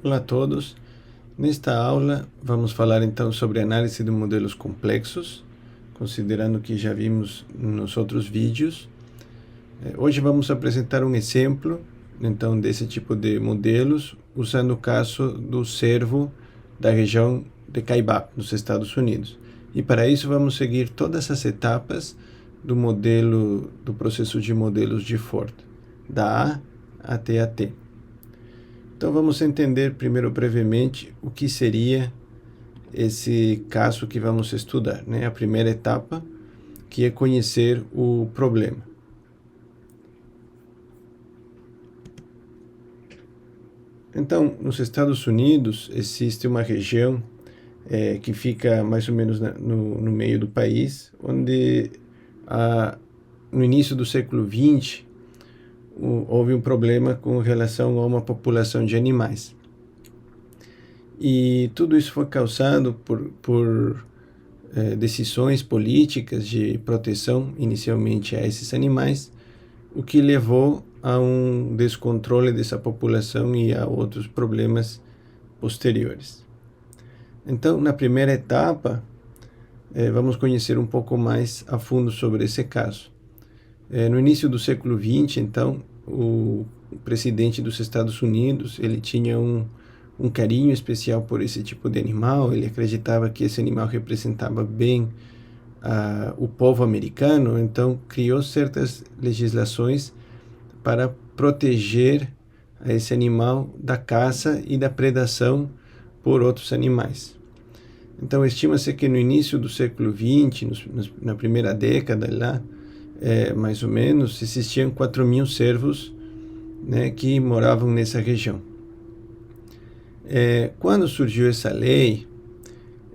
Olá a todos. Nesta aula vamos falar então sobre análise de modelos complexos, considerando que já vimos nos outros vídeos. Hoje vamos apresentar um exemplo então desse tipo de modelos, usando o caso do cervo da região de Kaibab, nos Estados Unidos. E para isso vamos seguir todas as etapas do modelo, do processo de modelos de Ford, da A até a T. Então vamos entender primeiro brevemente o que seria esse caso que vamos estudar, né? A primeira etapa, que é conhecer o problema. Então, nos Estados Unidos existe uma região que fica mais ou menos no meio do país, onde no início do século XX houve um problema com relação a uma população de animais. E tudo isso foi causado por decisões políticas de proteção inicialmente a esses animais, o que levou a um descontrole dessa população e a outros problemas posteriores. Então, na primeira etapa, vamos conhecer um pouco mais a fundo sobre esse caso. No início do século XX, então, o presidente dos Estados Unidos, ele tinha um carinho especial por esse tipo de animal. Ele acreditava que esse animal representava bem o povo americano, então criou certas legislações para proteger esse animal da caça e da predação por outros animais. Então, estima-se que no início do século XX, na primeira década lá, mais ou menos, existiam 4.000 cervos, né, que moravam nessa região. Quando surgiu essa lei,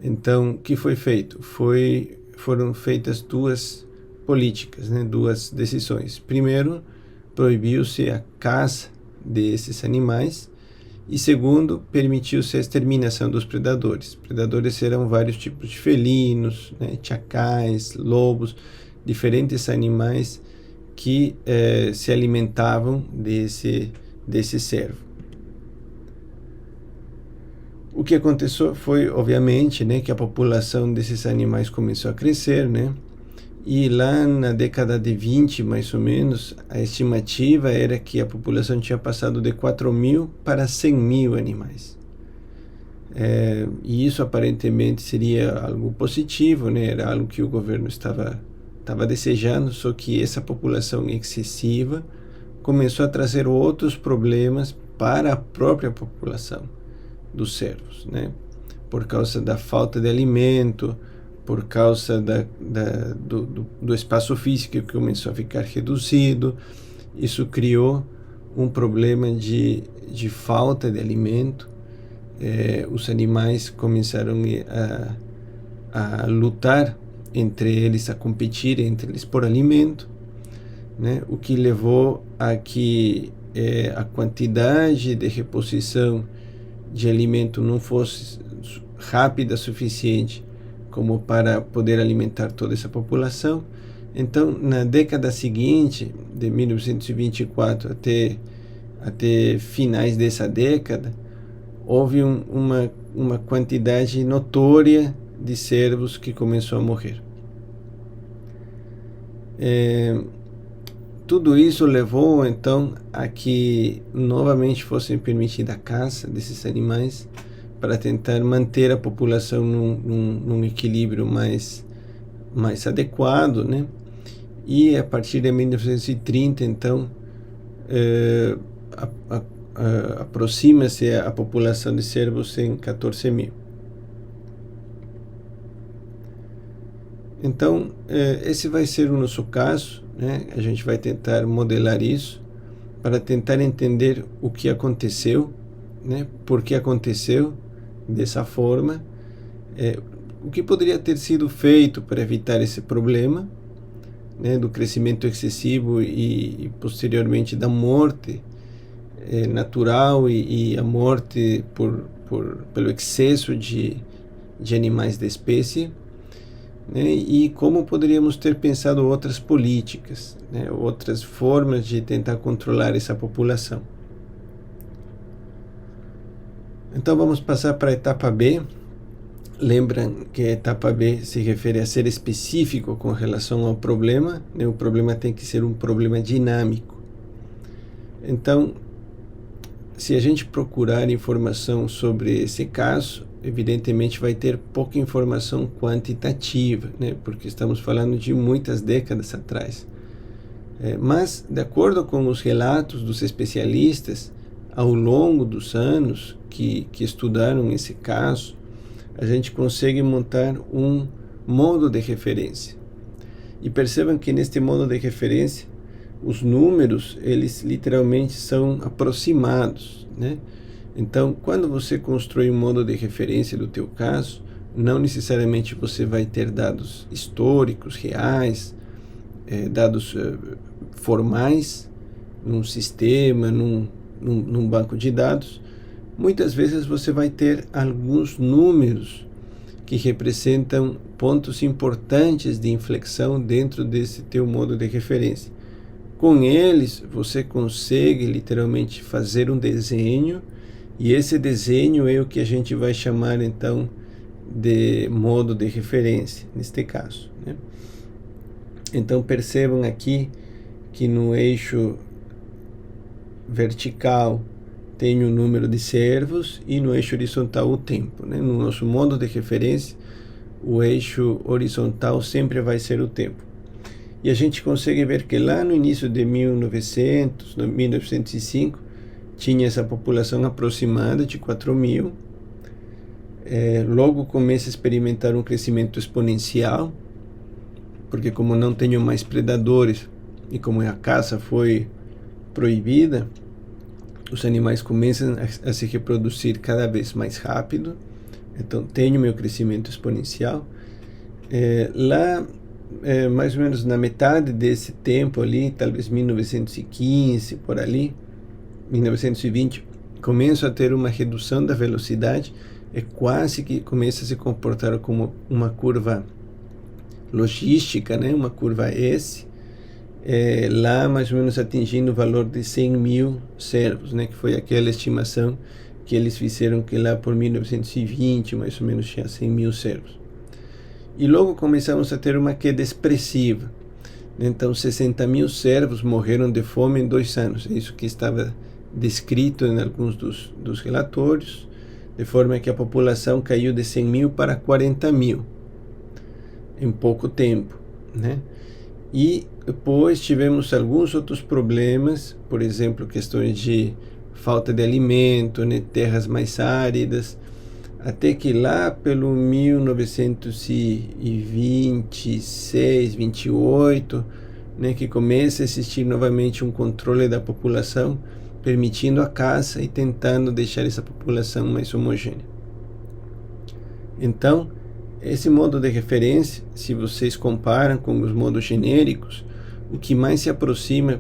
então, o que foi feito? Foram feitas duas políticas, né, duas decisões. Primeiro, proibiu-se a caça desses animais, e segundo, permitiu-se a exterminação dos predadores. Predadores eram vários tipos de felinos, né, chacais, lobos, diferentes animais que se alimentavam desse cervo. O que aconteceu foi, obviamente, né, que a população desses animais começou a crescer, né? E lá na década de 20, mais ou menos, a estimativa era que a população tinha passado de 4.000 para 100.000 animais. E isso aparentemente seria algo positivo, né? Era algo que o governo estava desejando, só que essa população excessiva começou a trazer outros problemas para a própria população dos cervos, né? Por causa da falta de alimento, por causa do espaço físico que começou a ficar reduzido. Isso criou um problema de falta de alimento. Os animais começaram a lutar entre eles, a competir entre eles por alimento, né? O que levou a que a quantidade de reposição de alimento não fosse rápida o suficiente como para poder alimentar toda essa população. Então, na década seguinte, de 1924 até finais dessa década, houve uma quantidade notória de cervos que começou a morrer. Tudo isso levou então a que novamente fosse permitida a caça desses animais para tentar manter a população num equilíbrio mais adequado, né? E a partir de 1930, então, aproxima-se a população de cervos em 14.000. Então, esse vai ser o nosso caso, né? A gente vai tentar modelar isso para tentar entender o que aconteceu, né? Por que aconteceu dessa forma, o que poderia ter sido feito para evitar esse problema, né, do crescimento excessivo e posteriormente da morte natural e a morte pelo excesso de animais da espécie, né, e como poderíamos ter pensado outras políticas, né, outras formas de tentar controlar essa população. Então vamos passar para a etapa B. Lembram que a etapa B se refere a ser específico com relação ao problema, né? O problema tem que ser um problema dinâmico. Então, se a gente procurar informação sobre esse caso, evidentemente vai ter pouca informação quantitativa, né? Porque estamos falando de muitas décadas atrás. Mas, de acordo com os relatos dos especialistas, ao longo dos anos que estudaram esse caso, a gente consegue montar um modo de referência. E percebam que neste modo de referência, os números, eles literalmente são aproximados, né? Então, quando você constrói um modo de referência do teu caso, não necessariamente você vai ter dados históricos, reais, dados formais, num sistema, num banco de dados. Muitas vezes você vai ter alguns números que representam pontos importantes de inflexão dentro desse teu modo de referência. Com eles, você consegue literalmente fazer um desenho, e esse desenho é o que a gente vai chamar então de modo de referência, neste caso, né? Então percebam aqui que no eixo vertical tem o número de servos e no eixo horizontal o tempo, né? No nosso modo de referência, o eixo horizontal sempre vai ser o tempo. E a gente consegue ver que lá no início de 1905, tinha essa população aproximada de 4.000. Logo começa a experimentar um crescimento exponencial, porque como não tenho mais predadores e como a caça foi proibida, os animais começam a se reproduzir cada vez mais rápido. Então tenho meu crescimento exponencial. Lá, mais ou menos na metade desse tempo ali, talvez 1915, por ali, 1920, começo a ter uma redução da velocidade, quase que começa a se comportar como uma curva logística, né? Uma curva S, lá mais ou menos atingindo o valor de 100.000 servos, né? Que foi aquela estimação que eles fizeram, que lá por 1920 mais ou menos tinha 100.000 servos. E logo começamos a ter uma queda expressiva. Então 60.000 servos morreram de fome em 2 anos. É isso que estava descrito em alguns dos relatórios, de forma que a população caiu de 100.000 para 40.000 em pouco tempo, né? E depois tivemos alguns outros problemas, por exemplo, questões de falta de alimento, né? Terras mais áridas, até que lá pelo 1926, 28, né, que começa a existir novamente um controle da população, permitindo a caça e tentando deixar essa população mais homogênea. Então, esse modo de referência, se vocês comparam com os modos genéricos, o que mais se aproxima,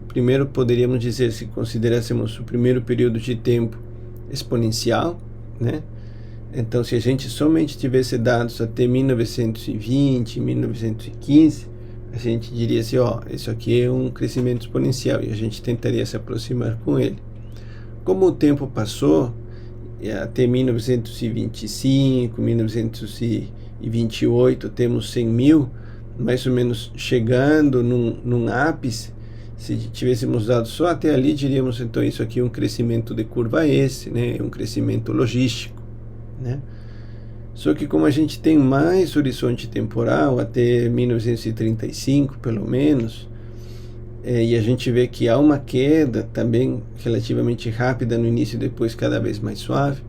primeiro poderíamos dizer, se considerássemos o primeiro período de tempo exponencial, né? Então, se a gente somente tivesse dados até 1920, 1915, a gente diria assim, isso aqui é um crescimento exponencial, e a gente tentaria se aproximar com ele. Como o tempo passou, até 1925, 1928, temos 100.000, mais ou menos chegando num ápice. Se tivéssemos dado só até ali, diríamos, então, isso aqui é um crescimento de curva S, né? Um crescimento logístico, né? Só que como a gente tem mais horizonte temporal, até 1935 pelo menos, e a gente vê que há uma queda também relativamente rápida no início e depois cada vez mais suave,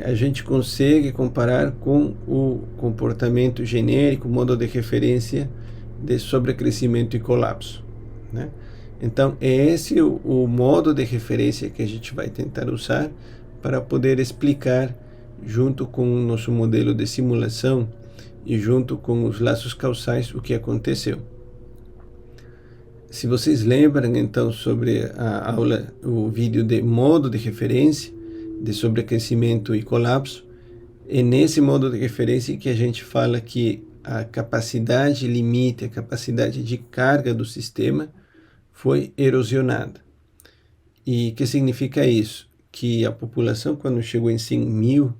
a gente consegue comparar com o comportamento genérico, modo de referência de sobrecrescimento e colapso, né? Então é esse o modo de referência que a gente vai tentar usar para poder explicar, junto com o nosso modelo de simulação e junto com os laços causais, o que aconteceu. Se vocês lembram então sobre a aula, o vídeo de modo de referência, de sobrecrescimento e colapso, é nesse modo de referência que a gente fala que a capacidade limite, a capacidade de carga do sistema foi erosionada. E o que significa isso? que a população, quando chegou em 100 mil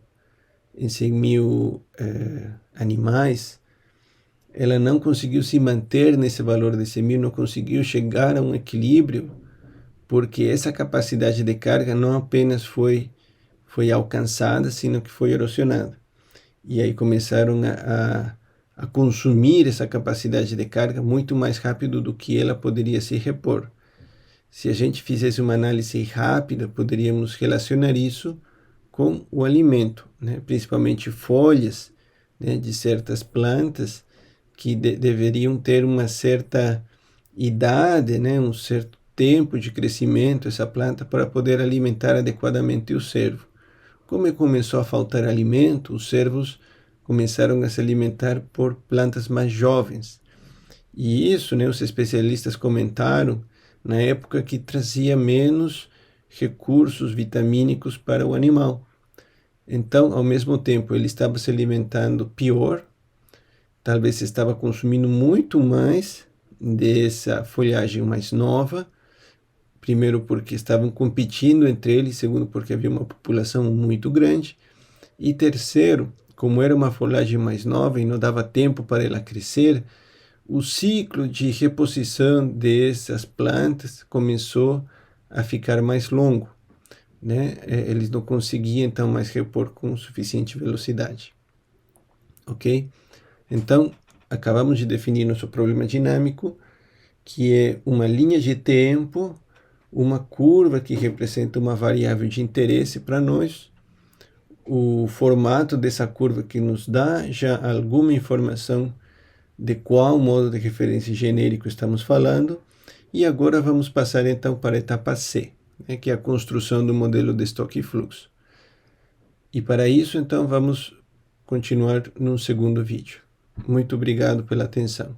animais, ela não conseguiu se manter nesse valor de 100 mil, não conseguiu chegar a um equilíbrio, porque essa capacidade de carga não apenas foi alcançada, sino que foi erosionada. E aí começaram a consumir essa capacidade de carga muito mais rápido do que ela poderia se repor. Se a gente fizesse uma análise rápida, poderíamos relacionar isso com o alimento, né? Principalmente folhas, né, de certas plantas que deveriam ter uma certa idade, né, um certo tempo de crescimento, essa planta, para poder alimentar adequadamente o cervo. Como começou a faltar alimento, os cervos começaram a se alimentar por plantas mais jovens. E isso, né, os especialistas comentaram, na época que trazia menos recursos vitamínicos para o animal. Então, ao mesmo tempo, ele estava se alimentando pior, talvez estava consumindo muito mais dessa folhagem mais nova, primeiro porque estavam competindo entre eles, segundo porque havia uma população muito grande, e terceiro, como era uma folhagem mais nova e não dava tempo para ela crescer, o ciclo de reposição dessas plantas começou a ficar mais longo, né? Eles não conseguiam então mais repor com suficiente velocidade, ok? Então, acabamos de definir nosso problema dinâmico, que é uma linha de tempo, uma curva que representa uma variável de interesse para nós, o formato dessa curva que nos dá já alguma informação de qual modo de referência genérico estamos falando, e agora vamos passar então para a etapa C, né, que é a construção do modelo de estoque e fluxo. E para isso, então, vamos continuar num segundo vídeo. Muito obrigado pela atenção.